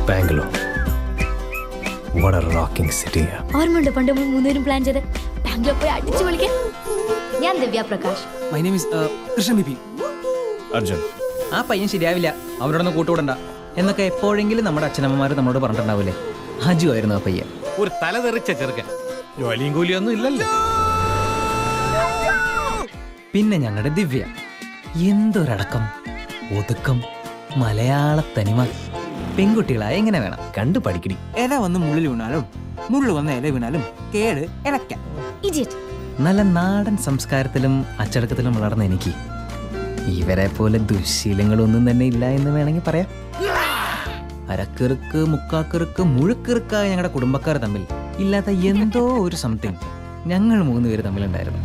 Bangalore. What a rocking city. ഓർമ്മയുണ്ട് പണ്ട് നമ്മൾ മൂന്നുപേരും പ്ലാൻ ചെയ്ത് ബാംഗ്ലൂർ പോയി അടിച്ചു വിളിക്കാൻ? ഞാൻ Divya Prakash. My name is Krishna BP. Arjun. ആ പയ്യൻ ശരിയാവില്ല, അവരോടൊന്ന് കൂട്ടുകൂടണ്ട എന്നൊക്കെ എപ്പോഴെങ്കിലും നമ്മുടെ അച്ഛനമ്മമാർ നമ്മളോട് പറഞ്ഞിട്ടുണ്ടാവില്ലേ. ഹജു ആയിരുന്നു ആ പയ്യൻ. ഒരു തലതെറിച്ച ചെറുക്കൻ, ജോലിയും കൂലിയൊന്നും ഇല്ലല്ലോ. പിന്നെ ഞങ്ങളുടെ ദിവ്യ, എന്തൊരടക്കം, ഒതുക്കം, മലയാള തനിമ. പെൺകുട്ടികളായ എങ്ങനെ വേണം, കണ്ടു പഠിക്കടി. ഇല വന്ന് മുള്ളിൽ വീണാലും മുള്ളു വന്ന് ഇല വീണാലും കേട് ഇലയ്ക്കാം. ഇഡിയറ്റ്. നല്ല നാടൻ സംസ്കാരത്തിലും അച്ചടക്കത്തിലും വളർന്ന എനിക്ക് ഇവരെ പോലെ ദുശ്ശീലങ്ങളൊന്നും തന്നെ ഇല്ല എന്ന് വേണമെങ്കിൽ പറയാം. അരക്കിറുക്ക്, മുക്കാക്കിറുക്ക്, മുഴുക്കിറുക്കായ ഞങ്ങളുടെ കുടുംബക്കാർ തമ്മിൽ ഇല്ലാത്ത എന്തോ ഒരു സംതിങ് ഞങ്ങൾ മൂന്നുപേര് തമ്മിലുണ്ടായിരുന്നു.